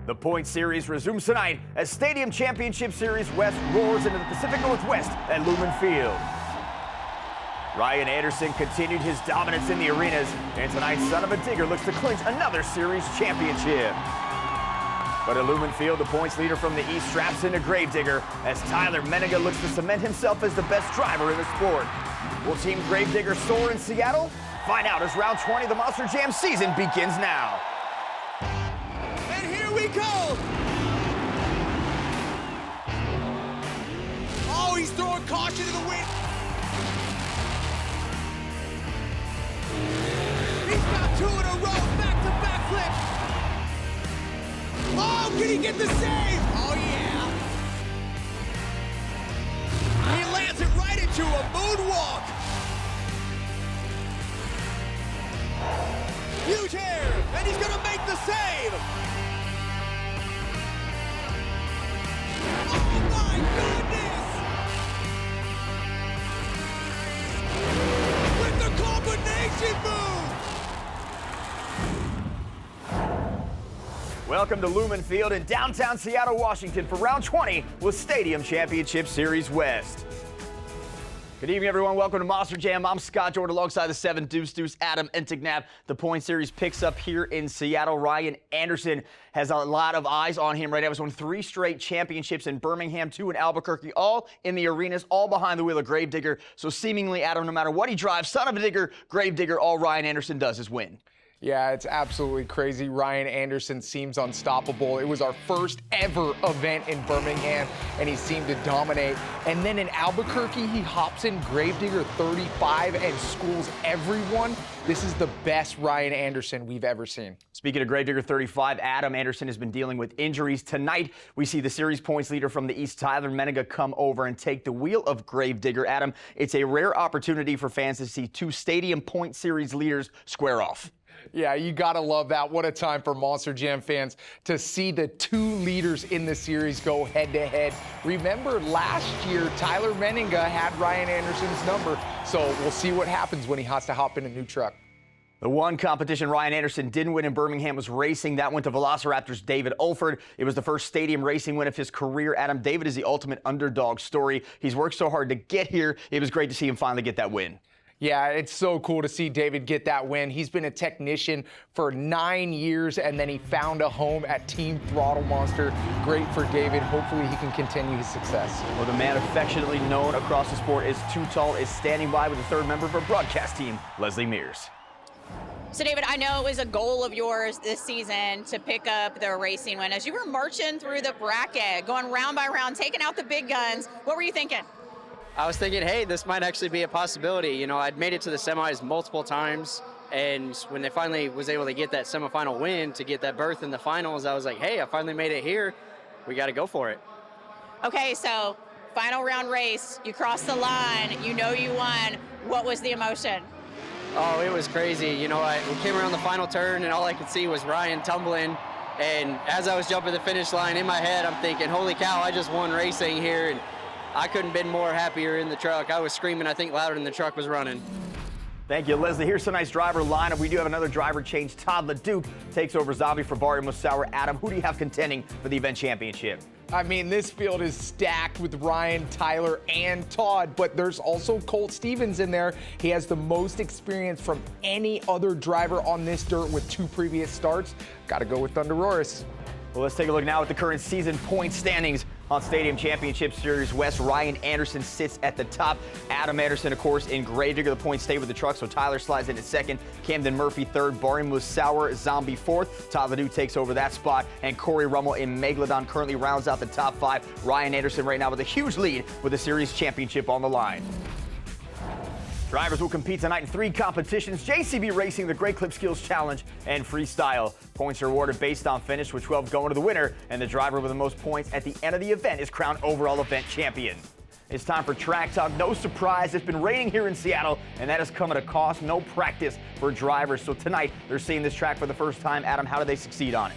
The Point Series resumes tonight as Stadium Championship Series West roars into the Pacific Northwest at Lumen Field. Ryan Anderson continued his dominance in the arenas, and tonight's Son-uva Digger looks to clinch another series championship. But at Lumen Field, the points leader from the East straps into Gravedigger as Tyler Menninga looks to cement himself as the best driver in the sport. Will Team Gravedigger soar in Seattle? Find out as round 20 of the Monster Jam season begins now. And here we go! Oh, he's throwing caution to the wind. He's got two in a row, back-to-back flips. Oh, can he get the save? Oh, yeah. He lands it right into a moonwalk. Huge air, and he's gonna make the save. Oh, my goodness. With the combination move. Welcome to Lumen Field in downtown Seattle, Washington for round 20 with Stadium Championship Series West. Good evening, everyone. Welcome to Monster Jam. I'm Scott Jordan alongside the 7 Deuce, Adam Entignab. The Point Series picks up here in Seattle. Ryan Anderson has a lot of eyes on him right now. He's won 3 straight championships in Birmingham, 2 in Albuquerque, all in the arenas, all behind the wheel of Gravedigger. So seemingly, Adam, no matter what he drives, Son-uva Digger, Gravedigger, all Ryan Anderson does is win. Yeah, it's absolutely crazy. Ryan Anderson seems unstoppable. It was our first ever event in Birmingham, and he seemed to dominate. And then in Albuquerque, he hops in Gravedigger 35 and schools everyone. This is the best Ryan Anderson we've ever seen. Speaking of Gravedigger 35, Adam Anderson has been dealing with injuries. Tonight, we see the series points leader from the East, Tyler Menninga, come over and take the wheel of Gravedigger. Adam, it's a rare opportunity for fans to see 2 Stadium Point Series leaders square off. Yeah, you gotta love that. What a time for Monster Jam fans to see the 2 leaders in the series go head-to-head. Remember last year, Tyler Menninga had Ryan Anderson's number, so we'll see what happens when he has to hop in a new truck. The one competition Ryan Anderson didn't win in Birmingham was racing. That went to Velociraptor's David Olford. It was the first stadium racing win of his career. Adam, David is the ultimate underdog story. He's worked so hard to get here. It was great to see him finally get that win. Yeah, it's so cool to see David get that win. He's been a technician for 9 years, and then he found a home at Team Throttle Monster. Great for David. Hopefully he can continue his success. Well, the man affectionately known across the sport as Too Tall is standing by with the 3rd member of our broadcast team, Leslie Mears. So, David, I know it was a goal of yours this season to pick up the racing win. As you were marching through the bracket, going round by round, taking out the big guns, what were you thinking? I was thinking, hey, this might actually be a possibility. You know, I'd made it to the semis multiple times, and when they finally was able to get that semifinal win to get that berth in the finals, I was like, hey, I finally made it here. We got to go for it. Okay, so final round race, you crossed the line, you know you won. What was the emotion? Oh, it was crazy. You know, we came around the final turn, and all I could see was Ryan tumbling. And as I was jumping the finish line, in my head, I'm thinking, holy cow, I just won racing here. And I couldn't have been more happier in the truck. I was screaming, I think, louder than the truck was running. Thank you, Leslie. Here's tonight's driver lineup. We do have another driver change. Todd LeDuc takes over Zombie for Barry Musauer. Adam, who do you have contending for the event championship? I mean, this field is stacked with Ryan, Tyler, and Todd, but there's also Colt Stevens in there. He has the most experience from any other driver on this dirt with 2 previous starts. Got to go with Thunder Roris. Well, let's take a look now at the current season point standings on Stadium Championship Series West. Ryan Anderson sits at the top. Adam Anderson, of course, in Gravedigger. The points stay with the truck, so Tyler slides in at 2nd. Camden Murphy 3rd. Barry Musauer, Zombie 4th. Todd LeDuc takes over that spot. And Corey Rummel in Megalodon currently rounds out the top 5. Ryan Anderson right now with a huge lead with the series championship on the line. Drivers will compete tonight in 3 competitions: JCB Racing, the Great Clip Skills Challenge, and Freestyle. Points are awarded based on finish, with 12 going to the winner, and the driver with the most points at the end of the event is crowned overall event champion. It's time for Track Talk. No surprise, it's been raining here in Seattle, and that has come at a cost. No practice for drivers. So tonight, they're seeing this track for the first time. Adam, how did they succeed on it?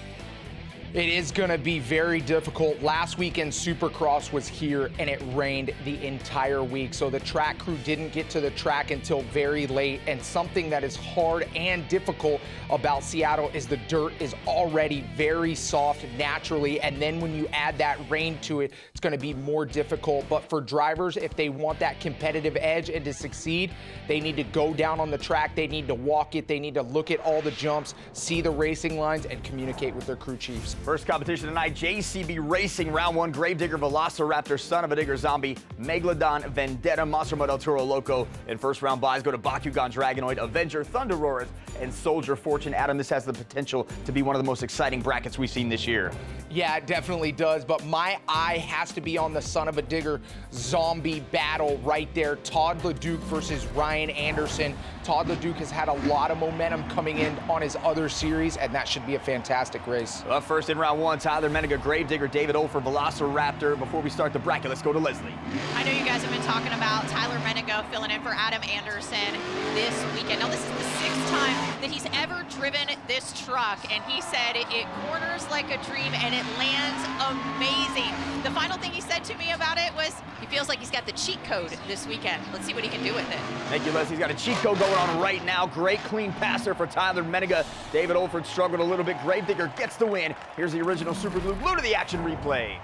It is going to be very difficult. Last weekend, Supercross was here and it rained the entire week. So the track crew didn't get to the track until very late. And something that is hard and difficult about Seattle is the dirt is already very soft naturally. And then when you add that rain to it, it's going to be more difficult. But for drivers, if they want that competitive edge and to succeed, they need to go down on the track. They need to walk it. They need to look at all the jumps, see the racing lines, and communicate with their crew chiefs. First competition tonight, JCB Racing, round one, Gravedigger, Velociraptor, Son-uva Digger, Zombie, Megalodon, Vendetta, Monster Model, Toro Loco. And first round buys go to Bakugan, Dragonoid, Avenger, Thunder Roarers, and Soldier Fortune. Adam, this has the potential to be one of the most exciting brackets we've seen this year. Yeah, it definitely does, but my eye has to be on the Son-uva Digger Zombie battle right there. Todd LeDuc versus Ryan Anderson. Todd LeDuc has had a lot of momentum coming in on his other series, and that should be a fantastic race. Up first in round one, Tyler Menninger, Gravedigger, David Olfer, Velociraptor. Before we start the bracket, let's go to Leslie. I know you guys have been talking about Tyler Menninger filling in for Adam Anderson this weekend. Now, this is the 6th time that he's ever driven this truck, and he said it corners like a dream and it lands amazing. The final thing he said to me about it was he feels like he's got the cheat code this weekend. Let's see what he can do with it. Thank you, Leslie. He's got a cheat code going on right now. Great clean passer for Tyler Menninger. David Olford struggled a little bit. Gravedigger gets the win. Here's the original Super Glue to the action replay.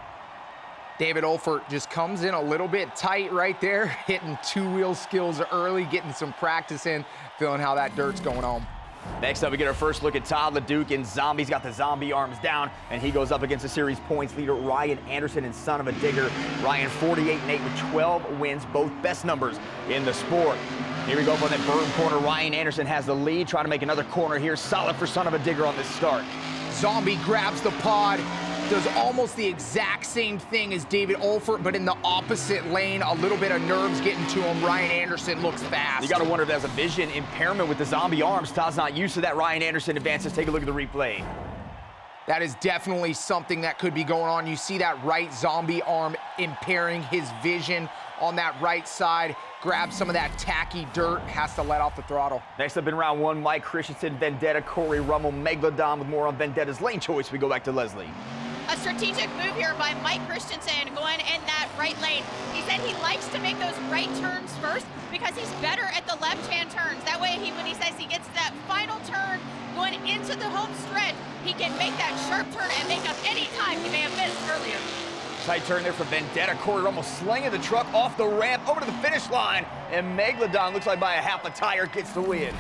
David Olfert just comes in a little bit tight right there, hitting two-wheel skills early, getting some practice in, feeling how that dirt's going on. Next up, we get our first look at Todd LeDuc and Zombie's got the zombie arms down, and he goes up against the series points leader Ryan Anderson and Son-uva Digger. Ryan 48-8 with 12 wins, both best numbers in the sport. Here we go for that berm corner. Ryan Anderson has the lead, trying to make another corner here. Solid for Son-uva Digger on this start. Zombie grabs the pod, does almost the exact same thing as David Olfert, but in the opposite lane. A little bit of nerves getting to him. Ryan Anderson looks fast. You got to wonder if there's a vision impairment with the zombie arms. Todd's not used to that. Ryan Anderson advances. Take a look at the replay. That is definitely something that could be going on. You see that right zombie arm impairing his vision on that right side. Grabs some of that tacky dirt, has to let off the throttle. Next up in round one, Mike Christensen, Vendetta, Corey Rummel, Megalodon. With more on Vendetta's lane choice, we go back to Leslie. A strategic move here by Mike Christensen going in that right lane. He said he likes to make those right turns first because he's better at the left-hand turns. That way, when he says he gets that final turn going into the home stretch, he can make that sharp turn and make up any time he may have missed earlier. Tight turn there for Vendetta. Corey Rummel slinging the truck off the ramp over to the finish line, and Megalodon looks like by a half a tire gets the win.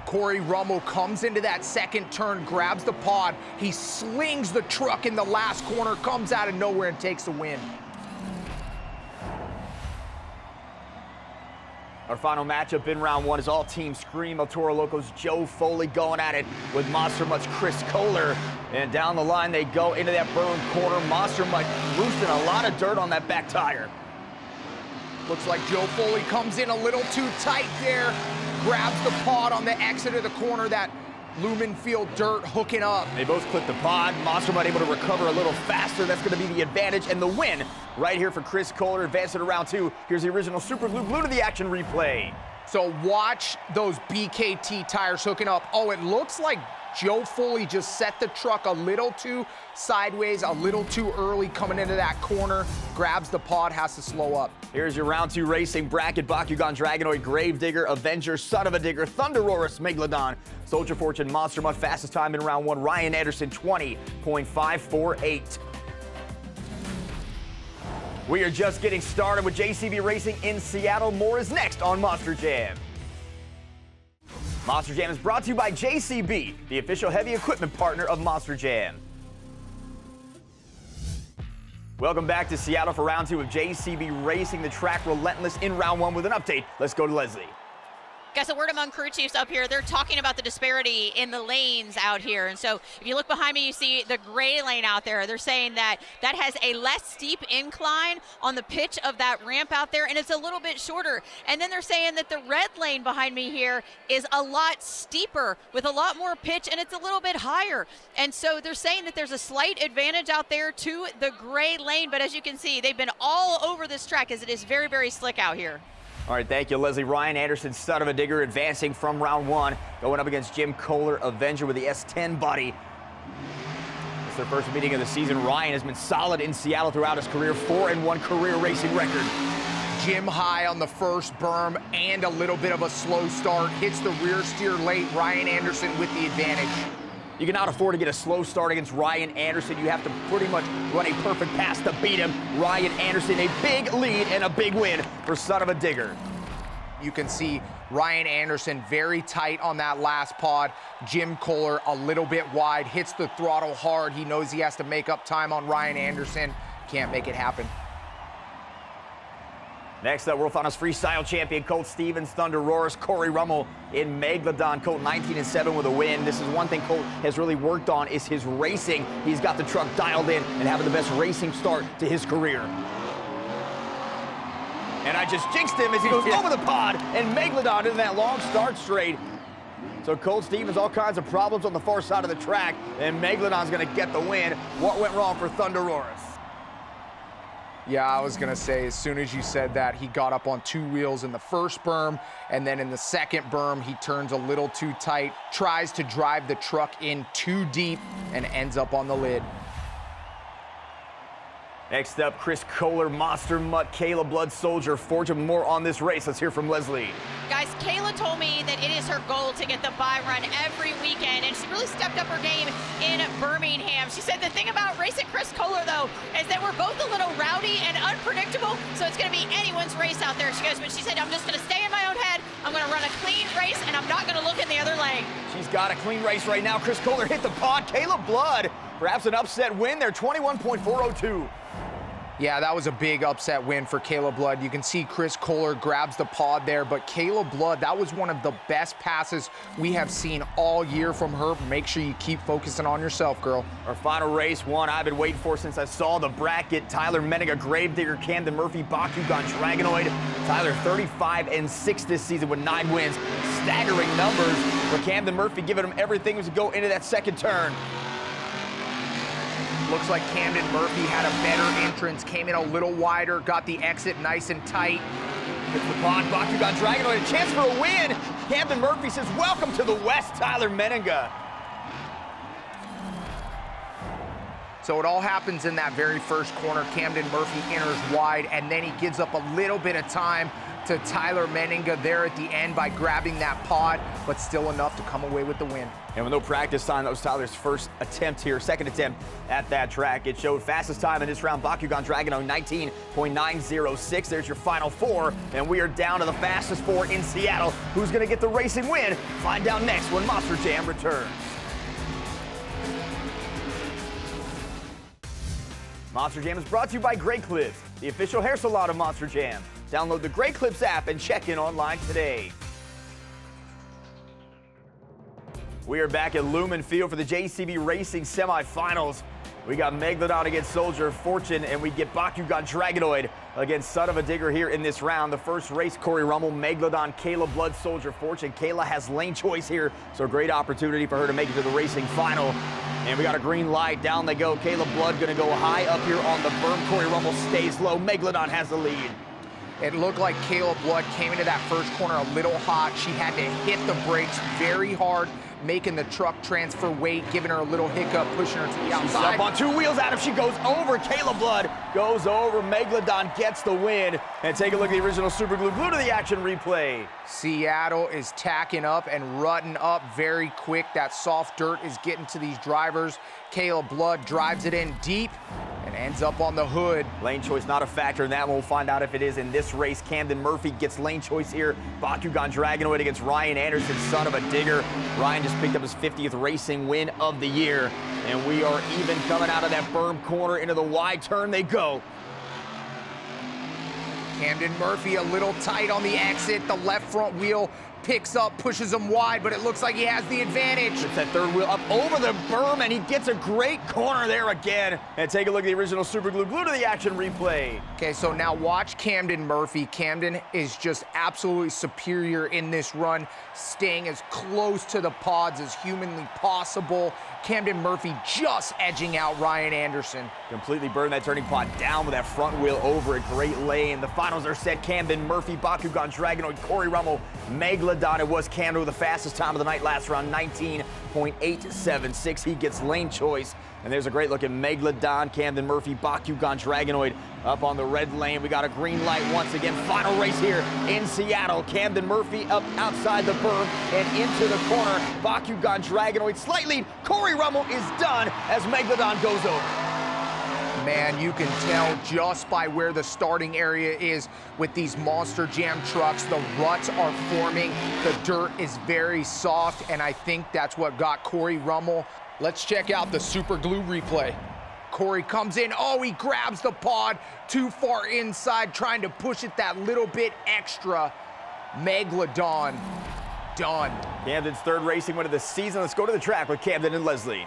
Corey Rummel comes into that second turn, grabs the pod. He slings the truck in the last corner, comes out of nowhere and takes the win. Our final matchup in round one is all Team Scream. Toro Loco's Joe Foley going at it with Monster Mutt's Chris Koehler. And down the line they go into that burn corner. Monster Mutt roosting a lot of dirt on that back tire. Looks like Joe Foley comes in a little too tight there. Grabs the pod on the exit of the corner. That Lumen field dirt hooking up. They both clip the pod. Monster Mutt able to recover a little faster. That's going to be the advantage and the win right here for Chris Koehler. Advancing to round two. Here's the original Super Glue to the action replay. So watch those BKT tires hooking up. Oh, it looks like Joe Foley just set the truck a little too sideways, a little too early coming into that corner. Grabs the pod, has to slow up. Here's your round two racing bracket. Bakugan, Dragonoid, Gravedigger, Avenger, Son-uva Digger, Thunder Roarers, Megalodon, Soldier Fortune, Monster Mutt. Fastest time in round one, Ryan Anderson, 20.548. We are just getting started with JCB Racing in Seattle. More is next on Monster Jam. Monster Jam is brought to you by JCB, the official heavy equipment partner of Monster Jam. Welcome back to Seattle for round two of JCB Racing. The track relentless in round one with an update. Let's go to Leslie. Guys, a word among crew chiefs up here, they're talking about the disparity in the lanes out here. And so if you look behind me, you see the gray lane out there. They're saying that that has a less steep incline on the pitch of that ramp out there, and it's a little bit shorter. And then they're saying that the red lane behind me here is a lot steeper with a lot more pitch, and it's a little bit higher. And so they're saying that there's a slight advantage out there to the gray lane. But as you can see, they've been all over this track as it is very, very slick out here. All right, thank you, Leslie. Ryan Anderson, Son-uva Digger, advancing from round one, going up against Jim Koehler, Avenger with the S10 body. It's their first meeting of the season. Ryan has been solid in Seattle throughout his career, 4-1 career racing record. Jim high on the first berm and a little bit of a slow start. Hits the rear steer late. Ryan Anderson with the advantage. You cannot afford to get a slow start against Ryan Anderson. You have to pretty much run a perfect pass to beat him. Ryan Anderson, a big lead and a big win for Son-uva Digger. You can see Ryan Anderson very tight on that last pod. Jim Koehler a little bit wide, hits the throttle hard. He knows he has to make up time on Ryan Anderson. Can't make it happen. Next up, World Finals Freestyle champion Colt Stevens, Thunder Roars, Corey Rummel in Megalodon. Colt 19-7 with a win. This is one thing Colt has really worked on is his racing. He's got the truck dialed in and having the best racing start to his career. And I just jinxed him as he goes over the pod, and Megalodon in that long start straight. So Colt Stevens, all kinds of problems on the far side of the track, and Megalodon's gonna get the win. What went wrong for Thunder Roars? Yeah, I was gonna say, as soon as you said that, he got up on two wheels in the first berm, and then in the second berm, he turns a little too tight, tries to drive the truck in too deep, and ends up on the lid. Next up, Chris Koehler, Monster Mutt, Kayla Blood Soldier, Fortune. More on this race. Let's hear from Leslie. Guys, Kayla told me that it is her goal to get the bye run every weekend, and she really stepped up her game in Birmingham. She said the thing about racing Chris Koehler, though, is that we're both a little rowdy and unpredictable, so it's going to be anyone's race out there. She goes, but she said, I'm just going to stay in my own head. I'm going to run a clean race, and I'm not going to look in the other lane. She's got a clean race right now. Chris Koehler hit the pod. Kayla Blood, perhaps an upset win there, 21.402. Yeah, that was a big upset win for Kayla Blood. You can see Chris Koehler grabs the pod there, but Kayla Blood, that was one of the best passes we have seen all year from her. Make sure you keep focusing on yourself, girl. Our final race, one I've been waiting for since I saw the bracket. Tyler Menninga, Gravedigger, Camden Murphy, Bakugan, Dragonoid. Tyler 35-6 this season with 9 wins. Staggering numbers for Camden Murphy, giving him everything as we go into that second turn. Looks like Camden Murphy had a better entrance, came in a little wider, got the exit nice and tight. Hits the pod, Bakugan, Dragonoid, a chance for a win. Camden Murphy says, welcome to the West, Tyler Menninga. So it all happens in that very first corner. Camden Murphy enters wide, and then he gives up a little bit of time to Tyler Menninga there at the end by grabbing that pod, but still enough to come away with the win. And with no practice time, that was Tyler's first attempt here, second attempt at that track. It showed fastest time in this round, Bakugan Dragonoid, 19.906. There's your final 4, and we are down to the fastest 4 in Seattle. Who's gonna get the racing win? Find out next when Monster Jam returns. Monster Jam is brought to you by Great Clips, the official hair salon of Monster Jam. Download the Great Clips app and check in online today. We are back at Lumen Field for the JCB Racing Semifinals. We got Megalodon against Soldier Fortune, and we get Bakugan Dragonoid against Son-uva Digger here in this round. The first race, Corey Rummel, Megalodon, Kayla Blood, Soldier Fortune. Kayla has lane choice here, so a great opportunity for her to make it to the racing final. And we got a green light, down they go. Kayla Blood gonna go high up here on the berm. Corey Rummel stays low. Megalodon has the lead. It looked like Kayla Blood came into that first corner a little hot. She had to hit the brakes very hard, making the truck transfer weight, giving her a little hiccup, pushing her to the outside. She's up on 2 wheels out. If she goes over, Kayla Blood goes over. Megalodon gets the win. And take a look at the original Super Glue to the action replay. Seattle is tacking up and rutting up very quick. That soft dirt is getting to these drivers. Kayla Blood drives it in deep and ends up on the hood. Lane choice not a factor in that one. We'll find out if it is in this race. Camden Murphy gets lane choice here. Bakugan Dragonoid against Ryan Anderson, Son-uva Digger. Ryan just picked up his 50th racing win of the year. And we are even coming out of that berm corner into the wide turn they go. Camden Murphy a little tight on the exit. The left front wheel picks up, pushes him wide, but it looks like he has the advantage. It's that third wheel up over the berm, and he gets a great corner there again. And take a look at the original Super Glue to the action replay. Okay, so now watch Camden Murphy. Camden is just absolutely superior in this run, staying as close to the pods as humanly possible. Camden Murphy just edging out Ryan Anderson. Completely burned that turning pod down with that front wheel over a great lane. The finals are set. Camden Murphy, Bakugan Dragonoid, Corey Rummel, Megalodon, Megalodon. It was Camden with the fastest time of the night last round, 19.876. He gets lane choice. And there's a great look at Megalodon, Camden Murphy, Bakugan Dragonoid up on the red lane. We got a green light once again. Final race here in Seattle. Camden Murphy up outside the berm and into the corner. Bakugan Dragonoid slight lead. Corey Rummel is done as Megalodon goes over. Man, you can tell just by where the starting area is with these Monster Jam trucks. The ruts are forming. The dirt is very soft, and I think that's what got Corey Rummel. Let's check out the super glue replay. Corey comes in. Oh, he grabs the pod too far inside, trying to push it that little bit extra. Megalodon done. Camden's third racing win of the season. Let's go to the track with Camden and Leslie.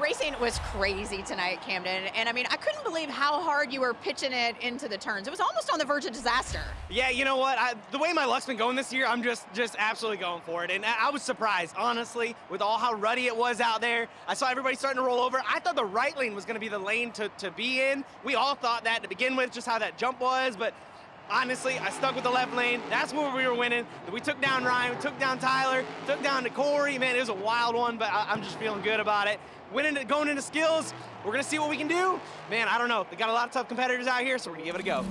Racing was crazy tonight, Camden, and I mean, I couldn't believe how hard you were pitching it into the turns. It was almost on the verge of disaster. Yeah, you know what? The way my luck's been going this year, I'm just absolutely going for it. And I was surprised, honestly, with all how ruddy it was out there. I saw everybody starting to roll over. I thought the right lane was going to be the lane to be in. We all thought that to begin with, just how that jump was, but honestly, I stuck with the left lane. That's where we were winning. We took down Ryan, we took down Tyler, took down to Corey. Man, it was a wild one, but I'm just feeling good about it. Going into skills, we're gonna see what we can do. Man, I don't know. They got a lot of tough competitors out here, so we're gonna give it a go.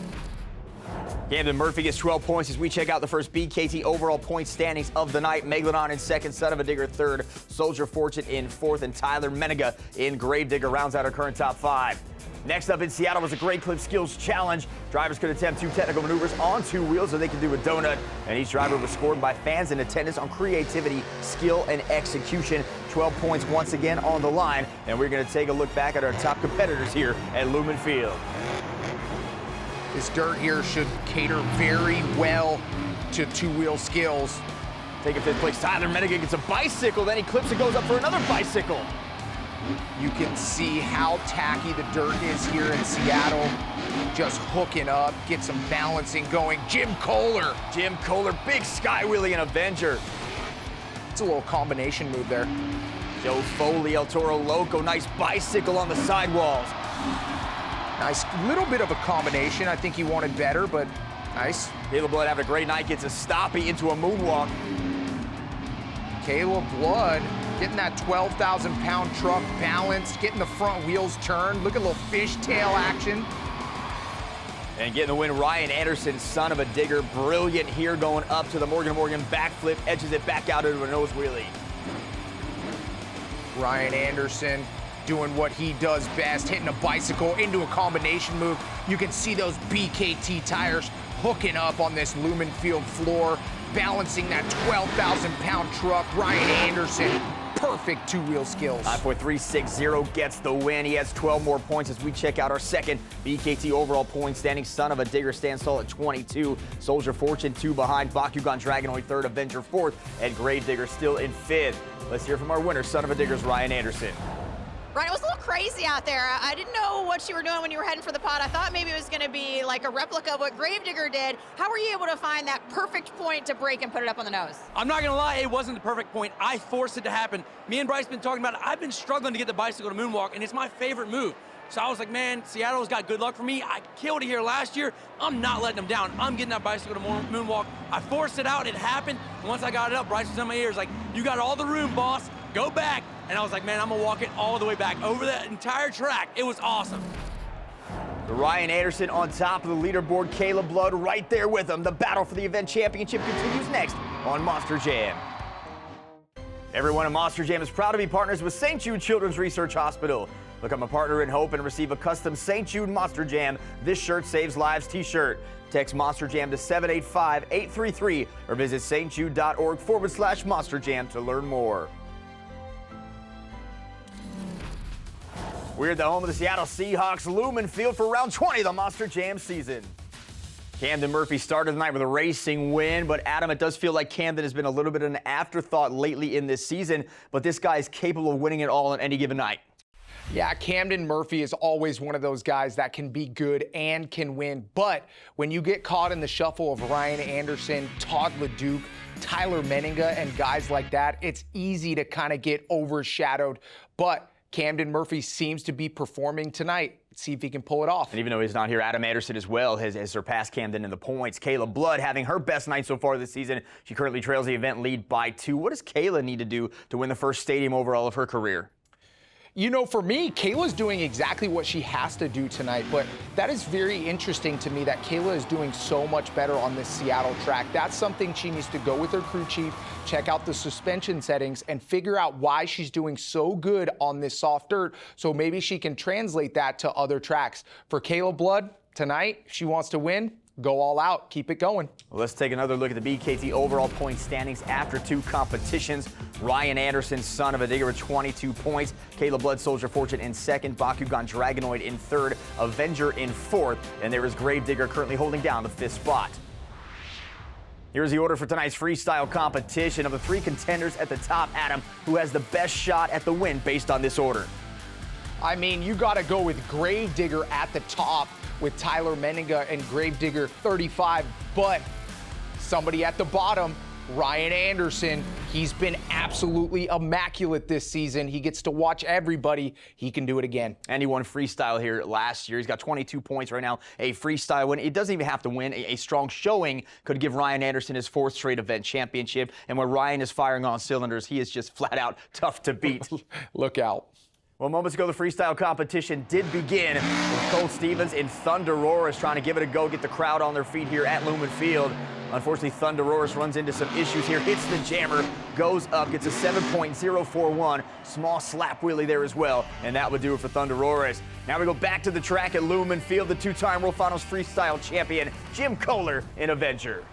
Camden Murphy gets 12 points as we check out the first BKT overall point standings of the night. Megalodon in second, Son-uva Digger third, Soldier Fortune in fourth, and Tyler Menega in Gravedigger rounds out our current top five. Next up in Seattle was a Great Clip Skills Challenge. Drivers could attempt 2 technical maneuvers on 2 wheels, or they could do a donut. And each driver was scored by fans in attendance on creativity, skill, and execution. 12 points once again on the line. And we're going to take a look back at our top competitors here at Lumen Field. This dirt here should cater very well to 2-wheel skills. Taking 5th place, Tyler Menega gets a bicycle, then he clips and goes up for another bicycle. You can see how tacky the dirt is here in Seattle. Just hooking up, get some balancing going. Jim Koehler, big sky wheelie and Avenger. It's a little combination move there. Joe Foley, El Toro Loco, nice bicycle on the sidewalls. Nice little bit of a combination. I think he wanted better, but nice. Caleb Blood having a great night, gets a stoppie into a moonwalk. Caleb Blood getting that 12,000-pound truck balanced, getting the front wheels turned. Look at a little fishtail action. And getting the win, Ryan Anderson, Son-uva Digger. Brilliant here going up to the Morgan backflip, edges it back out into a nose wheelie. Ryan Anderson doing what he does best, hitting a bicycle into a combination move. You can see those BKT tires hooking up on this Lumen Field floor, balancing that 12,000-pound truck. Ryan Anderson, perfect 2-wheel skills. 9.360 gets the win. He has 12 more points as we check out our second BKT overall point standing. Son-uva Digger stands tall at 22. Soldier Fortune 2 behind. Bakugan Dragonoid third. Avenger fourth. And Gravedigger still in fifth. Let's hear from our winner, Son-uva Digger's Ryan Anderson. Ryan, it was a little crazy out there. I didn't know what you were doing when you were heading for the pod. I thought maybe it was going to be like a replica of what Gravedigger did. How were you able to find that perfect point to break and put it up on the nose? I'm not going to lie, it wasn't the perfect point. I forced it to happen. Me and Bryce been talking about it. I've been struggling to get the bicycle to moonwalk, and it's my favorite move. So I was like, man, Seattle's got good luck for me. I killed it here last year. I'm not letting them down. I'm getting that bicycle to moonwalk. I forced it out. It happened. And once I got it up, Bryce was in my ears like, you got all the room, boss. Go back. And I was like, man, I'm going to walk it all the way back over that entire track. It was awesome. Ryan Anderson on top of the leaderboard. Caleb Blood right there with him. The battle for the event championship continues next on Monster Jam. Everyone at Monster Jam is proud to be partners with St. Jude Children's Research Hospital. Become a partner in hope and receive a custom St. Jude Monster Jam This Shirt Saves Lives t-shirt. Text Monster Jam to 785-833 or visit stjude.org/Monster Jam to learn more. We're at the home of the Seattle Seahawks, Lumen Field, for round 20 of the Monster Jam season. Camden Murphy started the night with a racing win, but Adam, it does feel like Camden has been a little bit of an afterthought lately in this season, but this guy is capable of winning it all on any given night. Yeah, Camden Murphy is always one of those guys that can be good and can win, but when you get caught in the shuffle of Ryan Anderson, Todd LeDuc, Tyler Menega, and guys like that, it's easy to kind of get overshadowed, but Camden Murphy seems to be performing tonight. See if he can pull it off. And even though he's not here, Adam Anderson as well has surpassed Camden in the points. Kayla Blood having her best night so far this season. She currently trails the event lead by 2. What does Kayla need to do to win the first stadium overall of her career? You know, for me, Kayla's doing exactly what she has to do tonight, but that is very interesting to me that Kayla is doing so much better on this Seattle track. That's something she needs to go with her crew chief, check out the suspension settings, and figure out why she's doing so good on this soft dirt, so maybe she can translate that to other tracks. For Kayla Blood, tonight, if she wants to win, go all out, keep it going. Well, let's take another look at the BKT overall point standings after 2 competitions. Ryan Anderson, Son-uva Digger with 22 points. Kayla Blood, Soldier Fortune in 2nd. Bakugan Dragonoid in 3rd. Avenger in 4th. And there is Gravedigger currently holding down the 5th spot. Here's the order for tonight's freestyle competition. Of the 3 contenders at the top, Adam, who has the best shot at the win based on this order? I mean, you got to go with Gravedigger at the top with Tyler Menninga and Gravedigger 35, but somebody at the bottom, Ryan Anderson, he's been absolutely immaculate this season. He gets to watch everybody. He can do it again. And he won freestyle here last year. He's got 22 points right now. A freestyle win. It doesn't even have to win. A strong showing could give Ryan Anderson his 4th straight event championship. And when Ryan is firing on cylinders, he is just flat out tough to beat. Look out. Well, moments ago, the freestyle competition did begin with Colt Stevens in Thunderoris trying to give it a go, get the crowd on their feet here at Lumen Field. Unfortunately, Thunderoris runs into some issues here, hits the jammer, goes up, gets a 7.041. Small slap wheelie there as well, and that would do it for Thunderoris. Now we go back to the track at Lumen Field, the 2-time World Finals freestyle champion, Jim Koehler in Avenger.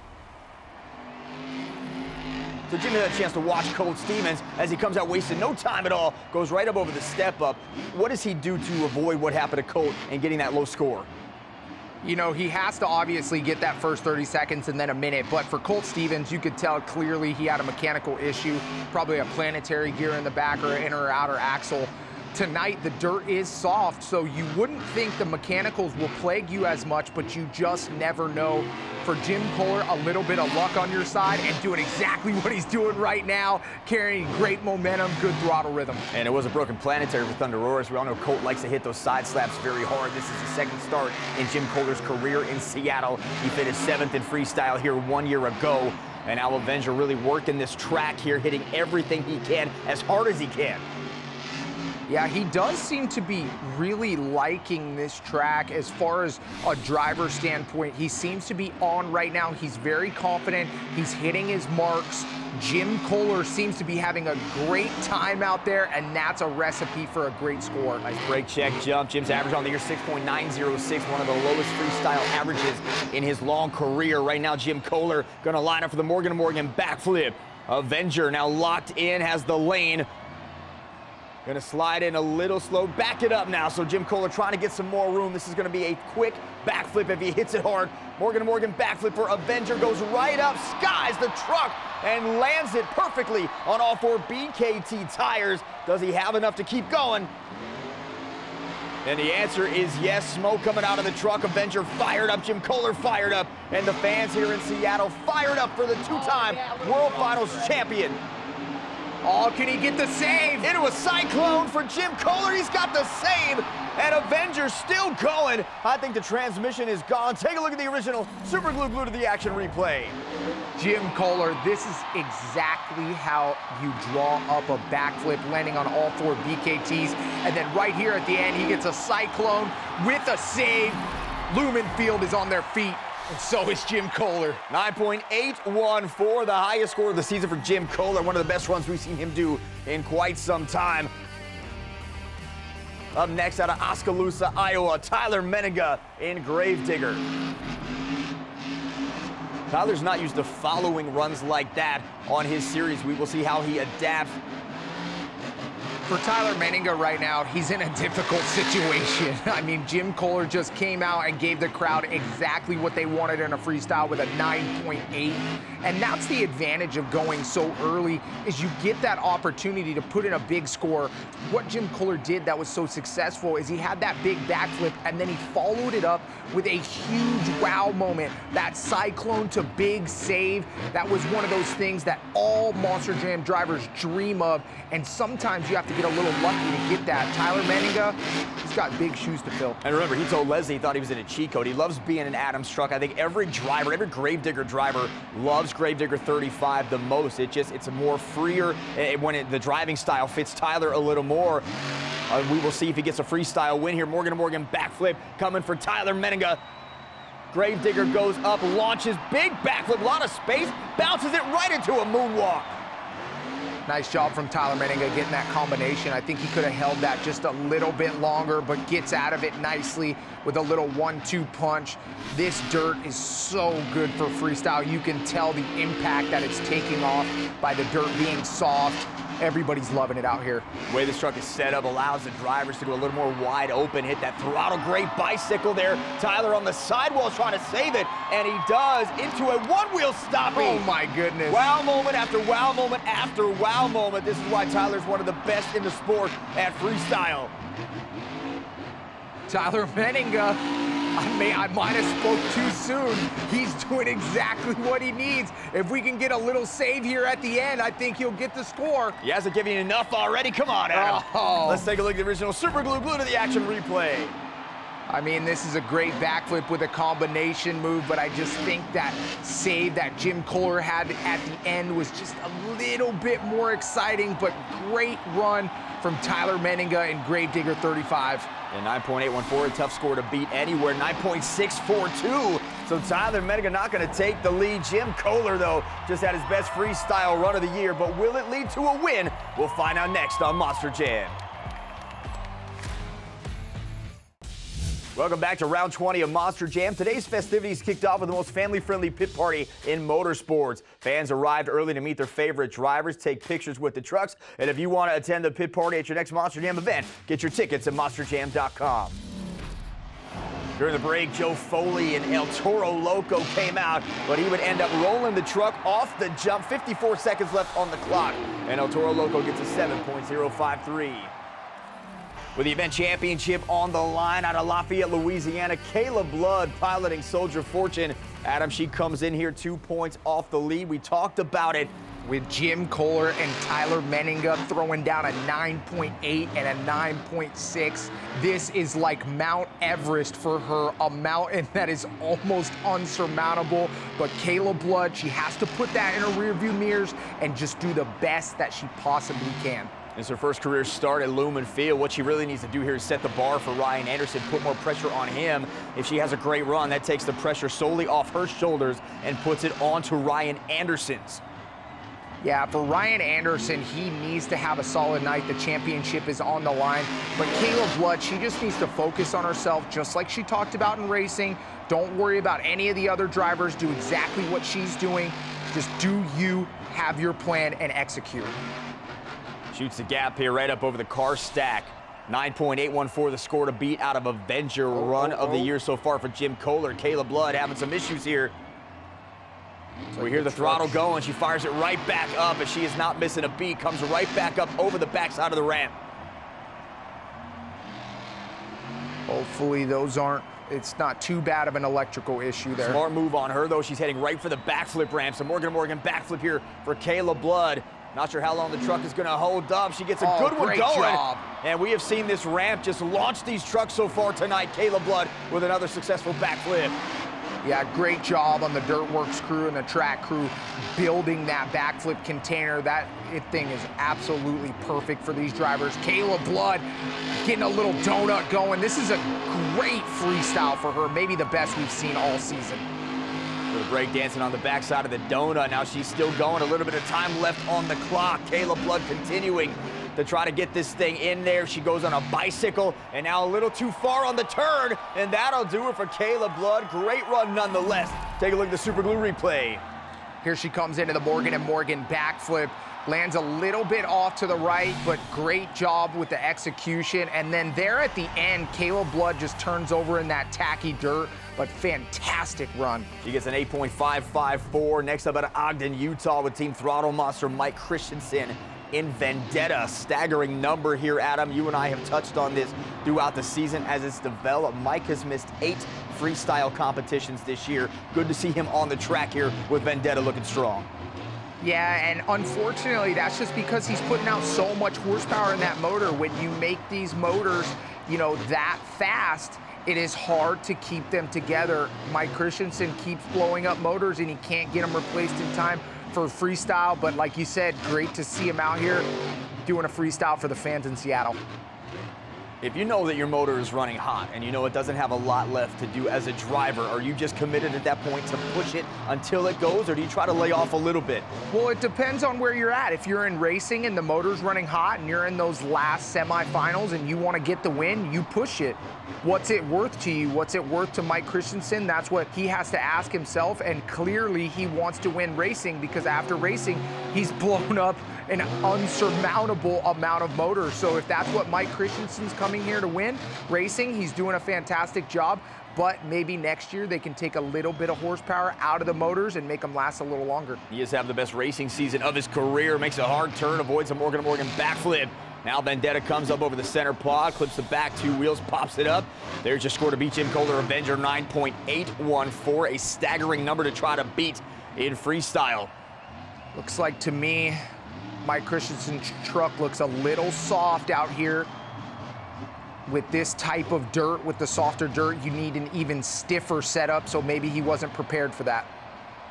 So Jimmy had a chance to watch Colt Stevens as he comes out wasting no time at all, goes right up over the step up. What does he do to avoid what happened to Colt and getting that low score? You know, he has to obviously get that first 30 seconds and then a minute, but for Colt Stevens, you could tell clearly he had a mechanical issue, probably a planetary gear in the back or inner or outer axle. Tonight, the dirt is soft, so you wouldn't think the mechanicals will plague you as much, but you just never know. For Jim Koehler, a little bit of luck on your side and doing exactly what he's doing right now, carrying great momentum, good throttle rhythm. And it was a broken planetary for Thunderoris. We all know Colt likes to hit those side slaps very hard. This is the 2nd start in Jim Koehler's career in Seattle. He finished 7th in freestyle here 1 year ago. And now Avenger really working this track here, hitting everything he can as hard as he can. Yeah, he does seem to be really liking this track as far as a driver standpoint. He seems to be on right now. He's very confident. He's hitting his marks. Jim Koehler seems to be having a great time out there, and that's a recipe for a great score. Nice brake check jump. Jim's average on the year 6.906, one of the lowest freestyle averages in his long career. Right now, Jim Koehler going to line up for the Morgan backflip. Avenger now locked in, has the lane. Going to slide in a little slow, back it up now. So Jim Koehler trying to get some more room. This is going to be a quick backflip if he hits it hard. Morgan backflip for Avenger, goes right up, skies the truck, and lands it perfectly on all 4 BKT tires. Does he have enough to keep going? And the answer is yes. Smoke coming out of the truck. Avenger fired up, Jim Koehler fired up, and the fans here in Seattle fired up for the 2-time World Finals champion. Oh, can he get the save? Into a cyclone for Jim Koehler. He's got the save, and Avenger still going. I think the transmission is gone. Take a look at the original Super Glue to the Action replay. Jim Koehler, this is exactly how you draw up a backflip, landing on all 4 BKTs. And then right here at the end, he gets a cyclone with a save. Lumen Field is on their feet. And so is Jim Koehler. 9.814, the highest score of the season for Jim Koehler. One of the best runs we've seen him do in quite some time. Up next out of Oskaloosa, Iowa, Tyler Menninga in Gravedigger. Tyler's not used to following runs like that on his series. We will see how he adapts. For Tyler Menninga right now, he's in a difficult situation. I mean, Jim Koehler just came out and gave the crowd exactly what they wanted in a freestyle with a 9.8. And that's the advantage of going so early, is you get that opportunity to put in a big score. What Jim Koehler did that was so successful is he had that big backflip, and then he followed it up with a huge wow moment. That cyclone to big save, that was one of those things that all Monster Jam drivers dream of. And sometimes you have to to get a little lucky to get that. Tyler Menninga, he's got big shoes to fill. And remember, he told Leslie he thought he was in a cheat code. He loves being in Adam's truck. I think every driver, every Gravedigger driver loves Gravedigger 35 the most. It's a more freer when the driving style fits Tyler a little more. We will see if he gets a freestyle win here. Morgan to Morgan backflip coming for Tyler Menninga. Gravedigger goes up, launches, big backflip, a lot of space, bounces it right into a moonwalk. Nice job from Tyler Menninga getting that combination. I think he could have held that just a little bit longer, but gets out of it nicely with a little 1-2 punch. This dirt is so good for freestyle. You can tell the impact that it's taking off by the dirt being soft. Everybody's loving it out here. The way this truck is set up allows the drivers to go a little more wide open, hit that throttle. Great bicycle there. Tyler on the sidewall trying to save it, and he does into a one-wheel stopping. Oh my goodness. Wow moment after wow moment after wow moment. This is why Tyler's one of the best in the sport at freestyle. Tyler Menninga, I might have spoke too soon. He's doing exactly what he needs. If we can get a little save here at the end, I think he'll get the score. He hasn't given you enough already. Come on, Adam. Oh. Let's take a look at the original Super Glue to the Action replay. I mean, this is a great backflip with a combination move, but I just think that save that Jim Koehler had at the end was just a little bit more exciting, but great run from Tyler Menninga and Gravedigger 35. And 9.814, a tough score to beat anywhere. 9.642. So Tyler Menninga not going to take the lead. Jim Koehler, though, just had his best freestyle run of the year, but will it lead to a win? We'll find out next on Monster Jam. Welcome back to round 20 of Monster Jam. Today's festivities kicked off with the most family-friendly pit party in motorsports. Fans arrived early to meet their favorite drivers, take pictures with the trucks, and if you want to attend the pit party at your next Monster Jam event, get your tickets at monsterjam.com. During the break, Joe Foley and El Toro Loco came out, but he would end up rolling the truck off the jump. 54 seconds left on the clock, and El Toro Loco gets a 7.053. With the event championship on the line out of Lafayette, Louisiana, Kayla Blood piloting Soldier Fortune. Adam, she comes in here 2 points off the lead. We talked about it. With Jim Koehler and Tyler Menninga throwing down a 9.8 and a 9.6. This is like Mount Everest for her, a mountain that is almost unsurmountable. But Kayla Blood, she has to put that in her rearview mirrors and just do the best that she possibly can. It's her first career start at Lumen Field. What she really needs to do here is set the bar for Ryan Anderson, put more pressure on him. If she has a great run, that takes the pressure solely off her shoulders and puts it onto Ryan Anderson's. Yeah, for Ryan Anderson, he needs to have a solid night. The championship is on the line. But Kayla Blood, she just needs to focus on herself, just like she talked about in racing. Don't worry about any of the other drivers. Do exactly what she's doing. Just do you, have your plan, and execute. Shoots the gap here right up over the car stack. 9.814 the score to beat out of Avenger run of the year so far for Jim Koehler. Kayla Blood having some issues here. So we hear the throttle going. She fires it right back up, and she is not missing a beat. Comes right back up over the backside of the ramp. Hopefully those aren't, it's not too bad of an electrical issue there. Smart move on her, though. She's heading right for the backflip ramp. So Morgan backflip here for Kayla Blood. Not sure how long the truck is going to hold up. She gets a good one going. Job. And we have seen this ramp just launch these trucks so far tonight. Kayla Blood with another successful backflip. Yeah, great job on the Dirtworks crew and the track crew building that backflip container. That thing is absolutely perfect for these drivers. Kayla Blood getting a little donut going. This is a great freestyle for her, maybe the best we've seen all season. The break dancing on the backside of the donut. Now she's still going. A little bit of time left on the clock. Kayla Blood continuing to try to get this thing in there. She goes on a bicycle, and now a little too far on the turn, and that'll do it for Kayla Blood. Great run nonetheless. Take a look at the Super Glue replay. Here she comes into the Morgan & Morgan backflip. Lands a little bit off to the right, but great job with the execution. And then there at the end, Kayla Blood just turns over in that tacky dirt, but fantastic run. She gets an 8.554. Next up out of Ogden, Utah with Team Throttle Monster Mike Christensen in Vendetta. Staggering number here, Adam. You and I have touched on this throughout the season as it's developed. Mike has missed 8 freestyle competitions this year. Good to see him on the track here with Vendetta looking strong. Yeah, and unfortunately, that's just because he's putting out so much horsepower in that motor. When you make these motors, you know, that fast, it is hard to keep them together. Mike Christensen keeps blowing up motors, and he can't get them replaced in time for freestyle. But like you said, great to see him out here doing a freestyle for the fans in Seattle. If you know that your motor is running hot and you know it doesn't have a lot left to do as a driver, are you just committed at that point to push it until it goes, or do you try to lay off a little bit? Well, it depends on where you're at. If you're in racing and the motor's running hot and you're in those last semifinals and you want to get the win, you push it. What's it worth to you? What's it worth to Mike Christensen? That's what he has to ask himself, and clearly he wants to win racing, because after racing, he's blown up an unsurmountable amount of motors. So if that's what Mike Christensen's coming here to win, racing, he's doing a fantastic job. But maybe next year they can take a little bit of horsepower out of the motors and make them last a little longer. He is having the best racing season of his career. Makes a hard turn, avoids a Morgan backflip. Now Vendetta comes up over the center pod, clips the back two wheels, pops it up. There's your score to beat Jim Koehler, Avenger 9.814, a staggering number to try to beat in freestyle. Looks like to me, Mike Christensen's truck looks a little soft out here. With this type of dirt, with the softer dirt, you need an even stiffer setup, so maybe he wasn't prepared for that.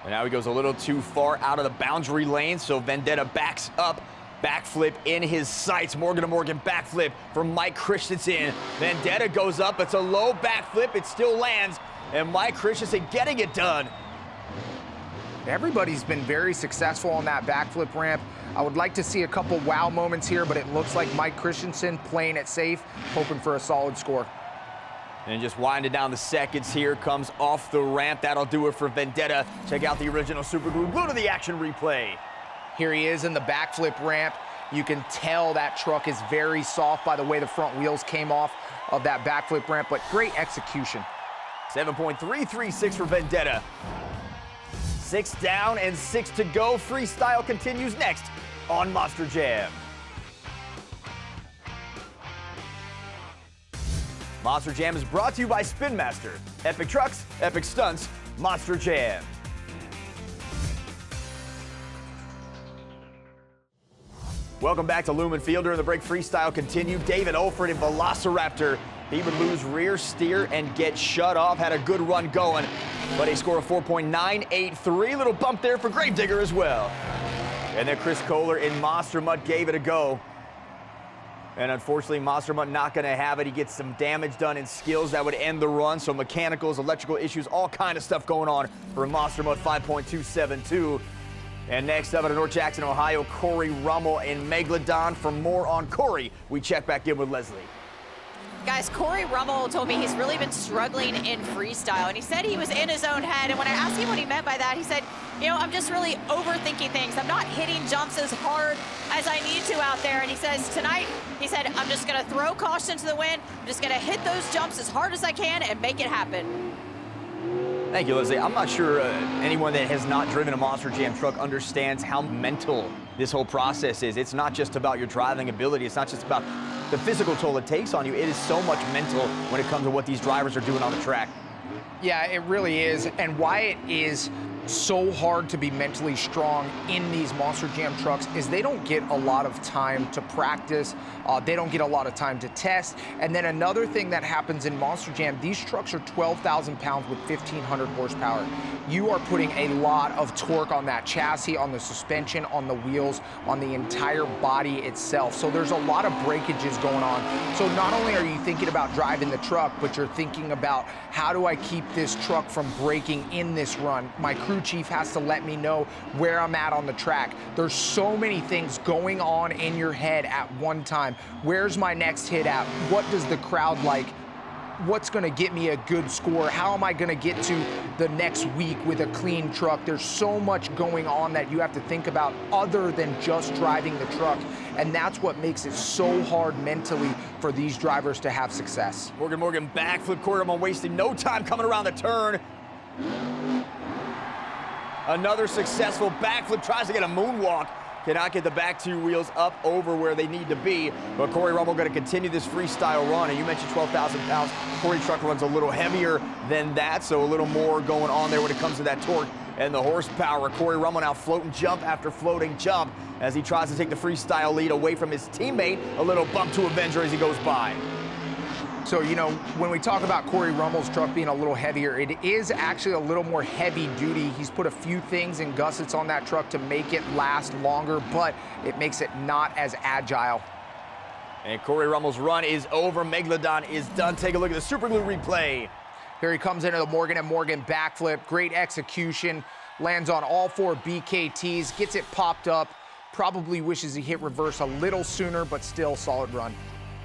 And now he goes a little too far out of the boundary lane, so Vendetta backs up. Backflip in his sights. Morgan backflip from Mike Christensen. Vendetta goes up. It's a low backflip. It still lands. And Mike Christensen getting it done. Everybody's been very successful on that backflip ramp. I would like to see a couple wow moments here, but it looks like Mike Christensen playing it safe, hoping for a solid score. And just winding down the seconds here, comes off the ramp. That'll do it for Vendetta. Check out the original Super Glue. Go to the action replay. Here he is in the backflip ramp. You can tell that truck is very soft by the way the front wheels came off of that backflip ramp, but great execution. 7.336 for Vendetta. 6 down and 6 to go. Freestyle continues next on Monster Jam. Monster Jam is brought to you by Spin Master. Epic trucks, epic stunts, Monster Jam. Welcome back to Lumen Field. During the break, freestyle continued. David Olford in Velociraptor. He would lose rear steer and get shut off. Had a good run going, but a score of 4.983. Little bump there for Gravedigger as well. And then Chris Koehler in Monster Mutt gave it a go. And unfortunately, Monster Mutt not going to have it. He gets some damage done in skills that would end the run. So mechanicals, electrical issues, all kind of stuff going on for Monster Mutt 5.272. And next up out of North Jackson, Ohio, Corey Rummel and Megalodon. For more on Corey, we check back in with Leslie. Guys, Corey Rummel told me he's really been struggling in freestyle, and he said he was in his own head. And when I asked him what he meant by that, he said, you know, I'm just really overthinking things. I'm not hitting jumps as hard as I need to out there. And he says tonight, he said, I'm just going to throw caution to the wind. I'm just going to hit those jumps as hard as I can and make it happen. Thank you, Leslie. I'm not sure anyone that has not driven a Monster Jam truck understands how mental this whole process is. It's not just about your driving ability. It's not just about the physical toll it takes on you. It is so much mental when it comes to what these drivers are doing on the track. Yeah, it really is. And why it is so hard to be mentally strong in these Monster Jam trucks is they don't get a lot of time to practice. They don't get a lot of time to test. And then another thing that happens in Monster Jam, these trucks are 12,000 pounds with 1,500 horsepower. You are putting a lot of torque on that chassis, on the suspension, on the wheels, on the entire body itself. So there's a lot of breakages going on. So not only are you thinking about driving the truck, but you're thinking about how do I keep this truck from breaking in this run? My crew chief has to let me know where I'm at on the track. There's so many things going on in your head at one time. Where's my next hit at? What does the crowd like? What's going to get me a good score? How am I going to get to the next week with a clean truck? There's so much going on that you have to think about other than just driving the truck. And that's what makes it so hard mentally for these drivers to have success. Morgan backflip, Corey Rummel wasting no time coming around the turn. Another successful backflip, tries to get a moonwalk. Cannot get the back two wheels up over where they need to be. But Corey Rummel going to continue this freestyle run. And you mentioned 12,000 pounds. Corey truck runs a little heavier than that, so a little more going on there when it comes to that torque and the horsepower. Corey Rummel now floating jump after floating jump as he tries to take the freestyle lead away from his teammate. A little bump to Avenger as he goes by. So, you know, when we talk about Corey Rummel's truck being a little heavier, it is actually a little more heavy duty. He's put a few things in gussets on that truck to make it last longer, but it makes it not as agile. And Corey Rummel's run is over. Megalodon is done. Take a look at the super glue replay. Here he comes into the Morgan & Morgan backflip. Great execution. Lands on all 4 BKTs. Gets it popped up. Probably wishes he hit reverse a little sooner, but still solid run.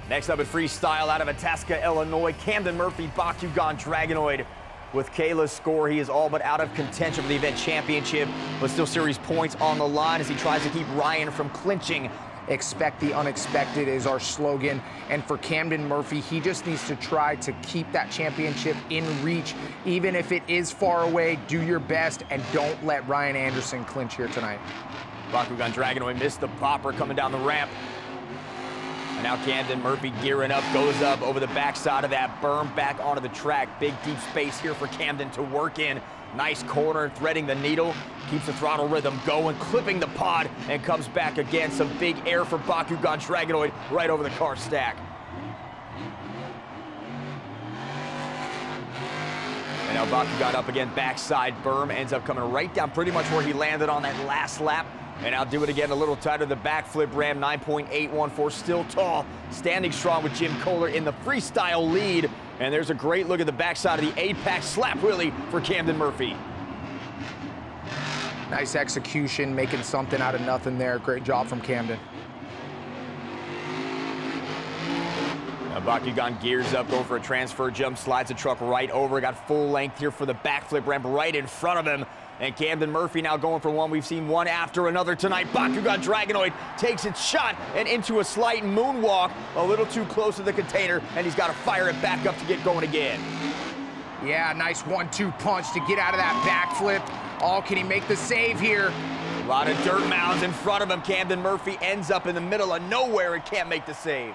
Next up at freestyle out of Itasca, Illinois, Camden Murphy, Bakugan Dragonoid. With Koehler's score, he is all but out of contention for the event championship, but still series points on the line as he tries to keep Ryan from clinching. Expect the unexpected is our slogan. And for Camden Murphy, he just needs to try to keep that championship in reach. Even if it is far away, do your best and don't let Ryan Anderson clinch here tonight. Bakugan Dragonoid missed the popper coming down the ramp. And now Camden Murphy gearing up, goes up over the backside of that berm, back onto the track. Big deep space here for Camden to work in. Nice corner, threading the needle, keeps the throttle rhythm going, clipping the pod, and comes back again. Some big air for Bakugan Dragonoid right over the car stack. And now Bakugan up again, backside berm, ends up coming right down pretty much where he landed on that last lap. And I'll do it again a little tighter. The backflip ram, 9.814, still tall. Standing strong with Jim Koehler in the freestyle lead. And there's a great look at the backside of the 8-pack slap wheelie for Camden Murphy. Nice execution, making something out of nothing there. Great job from Camden. Now Bakugan gears up, going for a transfer jump, slides the truck right over. Got full length here for the backflip ramp right in front of him. And Camden Murphy now going for one. We've seen one after another tonight. Bakugan Dragonoid takes its shot and into a slight moonwalk. A little too close to the container, and he's got to fire it back up to get going again. Yeah, nice 1-2 punch to get out of that backflip. Oh, can he make the save here? A lot of dirt mounds in front of him. Camden Murphy ends up in the middle of nowhere and can't make the save.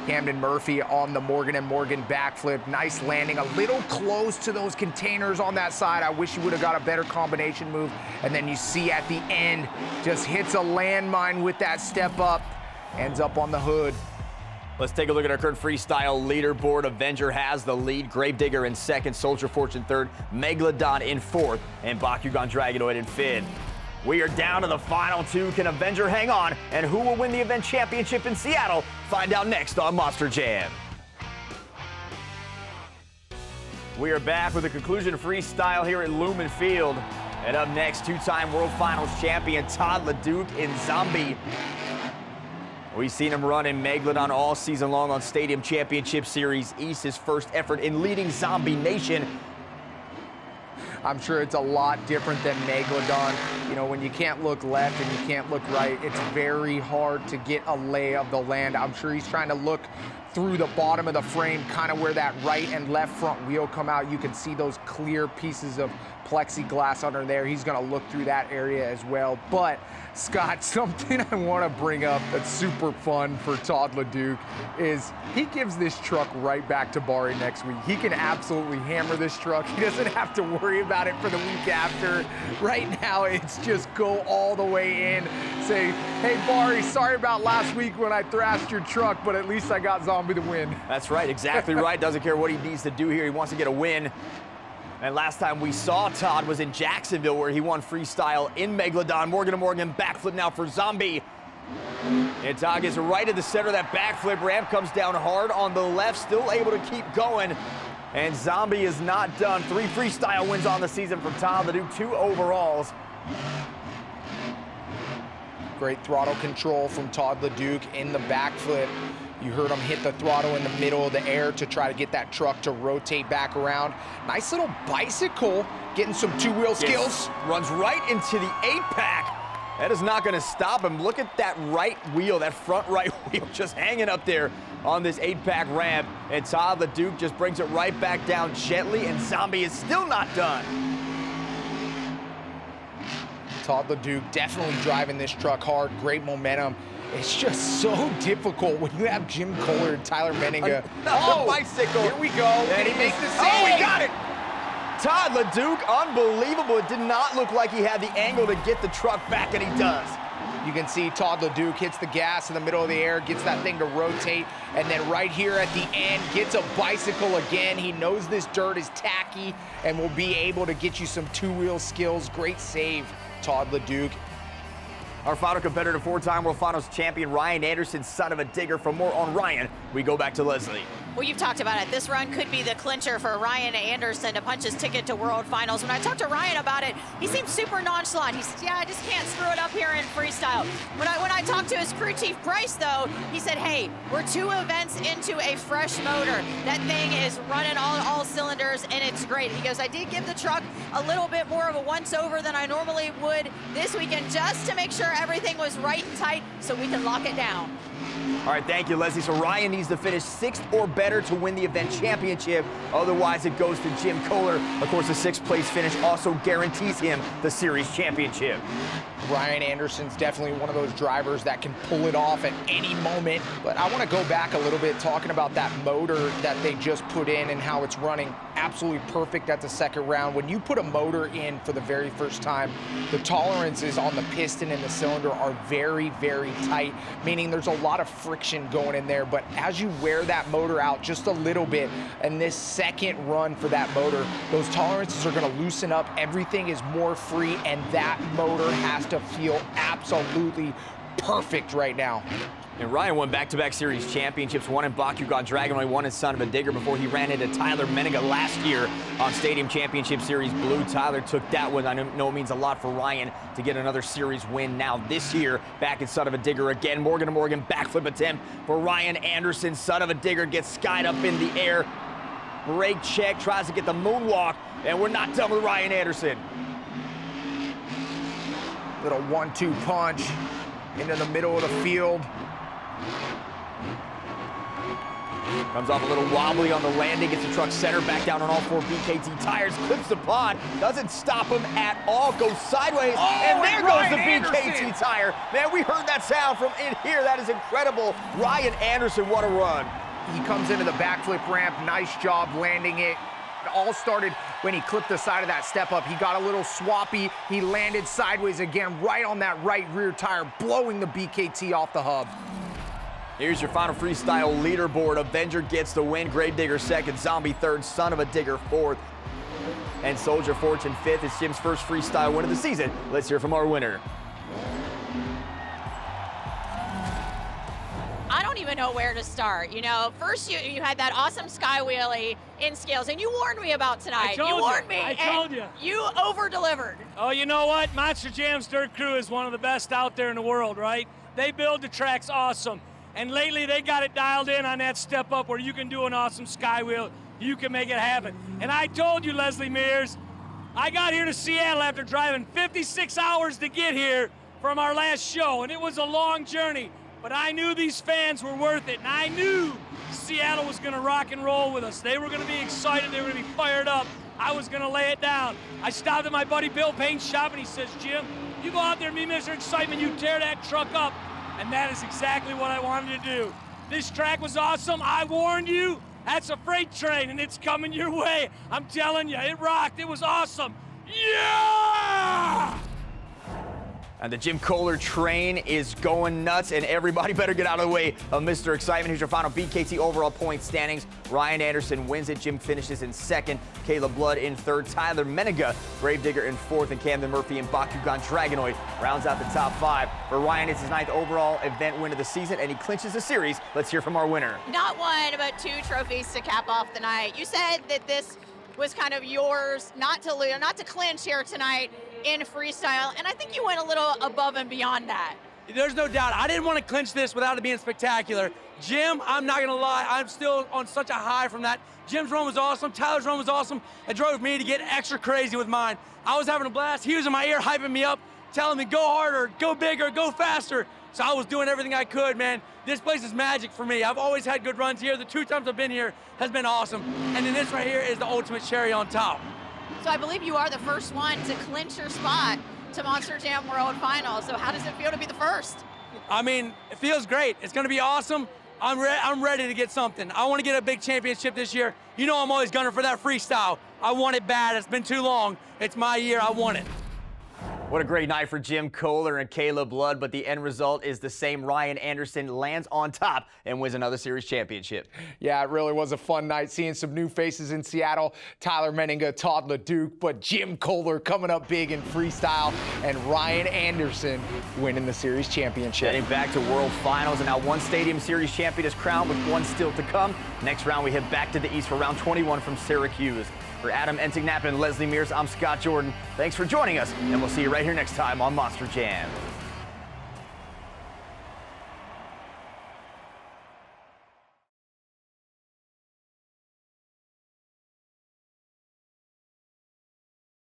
Camden Murphy on the Morgan & Morgan backflip. Nice landing, a little close to those containers on that side. I wish he would have got a better combination move. And then you see at the end, just hits a landmine with that step up. Ends up on the hood. Let's take a look at our current freestyle leaderboard. Avenger has the lead. Gravedigger in second, Soldier Fortune third, Megalodon in fourth, and Bakugan Dragonoid in fifth. We are down to the final 2. Can Avenger hang on? And who will win the event championship in Seattle? Find out next on Monster Jam. We are back with the conclusion of freestyle here at Lumen Field. And up next, 2-time World Finals champion Todd LeDuc in Zombie. We've seen him run in Megalodon all season long on Stadium Championship Series East, his first effort in leading Zombie Nation. I'm sure it's a lot different than Megalodon. You know, when you can't look left and you can't look right, it's very hard to get a lay of the land. I'm sure he's trying to look through the bottom of the frame, kind of where that right and left front wheel come out. You can see those clear pieces of plexiglass under there. He's going to look through that area as well. But Scott, something I want to bring up that's super fun for Todd LeDuc is he gives this truck right back to Bari next week. He can absolutely hammer this truck. He doesn't have to worry about it for the week after. Right now, it's just go all the way in. Say, hey, Bari, sorry about last week when I thrashed your truck, but at least I got Zombie to win. That's right, exactly right. Doesn't care what he needs to do here. He wants to get a win. And last time we saw Todd was in Jacksonville, where he won freestyle in Megalodon. Morgan & Morgan backflip now for Zombie. And Todd gets right at the center of that backflip ramp, comes down hard on the left, still able to keep going. And Zombie is not done. 3 freestyle wins on the season for Todd LeDuc, 2 overalls. Great throttle control from Todd LeDuc in the backflip. You heard him hit the throttle in the middle of the air to try to get that truck to rotate back around. Nice little bicycle, getting some 2-wheel skills. Runs right into the 8-pack. That is not going to stop him. Look at that right wheel, that front right wheel just hanging up there on this 8-pack ramp. And Todd LeDuc just brings it right back down gently, and Zombie is still not done. Todd LeDuc definitely driving this truck hard, great momentum. It's just so difficult when you have Jim Koehler and Tyler Menninga. Oh, bicycle. Here we go. Can he make the save? Oh, he got it. Todd LeDuc, unbelievable. It did not look like he had the angle to get the truck back, and he does. You can see Todd LeDuc hits the gas in the middle of the air, gets that thing to rotate, and then right here at the end, gets a bicycle again. He knows this dirt is tacky and will be able to get you some two-wheel skills. Great save, Todd LeDuc. Our final competitor, four-time World Finals champion Ryan Anderson, Son-uva Digger. For more on Ryan, we go back to Leslie. Well, you've talked about it. This run could be the clincher for Ryan Anderson to punch his ticket to World Finals. When I talked to Ryan about it, he seemed super nonchalant. He said, yeah, I just can't screw it up here in freestyle. When I talked to his crew chief, Bryce, though, he said, hey, we're 2 events into a fresh motor. That thing is running all cylinders, and it's great. He goes, I did give the truck a little bit more of a once-over than I normally would this weekend, just to make sure everything was right and tight so we can lock it down. All right, thank you, Leslie. So Ryan needs to finish 6th or better to win the event championship. Otherwise, it goes to Jim Koehler. Of course, the 6th place finish also guarantees him the series championship. Ryan Anderson's definitely one of those drivers that can pull it off at any moment. But I want to go back a little bit talking about that motor that they just put in and how it's running absolutely perfect at the 2nd round. When you put a motor in for the very first time, the tolerances on the piston and the cylinder are very, very tight, meaning there's a lot of friction going in there. But as you wear that motor out just a little bit, and this 2nd run for that motor, those tolerances are going to loosen up. Everything is more free, and that motor has to feel absolutely perfect right now. And Ryan won back-to-back series championships, one in Bakugan Dragonoid, one in Son-uva Digger, before he ran into Tyler Menega last year on Stadium Championship Series Blue. Tyler took that one. I know it means a lot for Ryan to get another series win now this year, back in Son-uva Digger again. Morgan to Morgan backflip attempt for Ryan Anderson. Son-uva Digger gets skied up in the air. Brake check, tries to get the moonwalk, and we're not done with Ryan Anderson. Little 1-2 punch into the middle of the field. Comes off a little wobbly on the landing, gets the truck center, back down on all 4 BKT tires, clips the pod, doesn't stop him at all, goes sideways, and there goes the BKT tire. Man, we heard that sound from in here. That is incredible. Ryan Anderson, what a run. He comes into the backflip ramp, nice job landing it. It all started when he clipped the side of that step up. He got a little swappy. He landed sideways again, right on that right rear tire, blowing the BKT off the hub. Here's your final freestyle leaderboard. Avenger gets the win, Gravedigger 2nd, Zombie 3rd, Son-uva Digger 4th, and Soldier Fortune 5th. It's Jim's first freestyle win of the season. Let's hear from our winner. I don't even know where to start. You know, first you had that awesome sky wheelie in scales, and you warned me about tonight. I told You you. You over-delivered. Oh, you know what? Monster Jam's dirt crew is one of the best out there in the world, right? They build the tracks awesome. And lately they got it dialed in on that step up where you can do an awesome sky wheel. You can make it happen. And I told you, Leslie Mears, I got here to Seattle after driving 56 hours to get here from our last show, and it was a long journey. But I knew these fans were worth it, and I knew Seattle was going to rock and roll with us. They were going to be excited. They were going to be fired up. I was going to lay it down. I stopped at my buddy Bill Payne's shop, and he says, Jim, you go out there and be Mr. Excitement. You tear that truck up. And that is exactly what I wanted to do. This track was awesome. I warned you. That's a freight train, and it's coming your way. I'm telling you, it rocked. It was awesome. Yeah! And the Jim Koehler train is going nuts, and everybody better get out of the way of Mr. Excitement. Here's your final BKT overall point standings. Ryan Anderson wins it. Jim finishes in 2nd. Caleb Blood in 3rd. Tyler Menega, Gravedigger in 4th, and Camden Murphy and Bakugan Dragonoid rounds out the top 5. For Ryan, it's his 9th overall event win of the season, and he clinches the series. Let's hear from our winner. Not 1, but 2 trophies to cap off the night. You said that this was kind of yours, not to lose, not to clinch here tonight in freestyle, and I think you went a little above and beyond that. There's no doubt. I didn't want to clinch this without it being spectacular. Jim, I'm not going to lie, I'm still on such a high from that. Jim's run was awesome. Tyler's run was awesome. It drove me to get extra crazy with mine. I was having a blast. He was in my ear hyping me up, telling me go harder, go bigger, go faster. So I was doing everything I could, man. This place is magic for me. I've always had good runs here. The 2 times I've been here has been awesome. And then this right here is the ultimate cherry on top. So I believe you are the first one to clinch your spot to Monster Jam World Finals. So how does it feel to be the first? I mean, it feels great. It's going to be awesome. I'm ready to get something. I want to get a big championship this year. You know I'm always gunning for that freestyle. I want it bad. It's been too long. It's my year. I want it. What a great night for Jim Koehler and Caleb Blood, but the end result is the same. Ryan Anderson lands on top and wins another series championship. Yeah, it really was a fun night seeing some new faces in Seattle. Tyler Menninga, Todd LeDuc, but Jim Koehler coming up big in freestyle, and Ryan Anderson winning the series championship. Heading back to World Finals, and now one Stadium Series champion is crowned with one still to come. Next round, we head back to the East for round 21 from Syracuse. For Adam Entignap and Leslie Mears, I'm Scott Jordan. Thanks for joining us, and we'll see you right here next time on Monster Jam.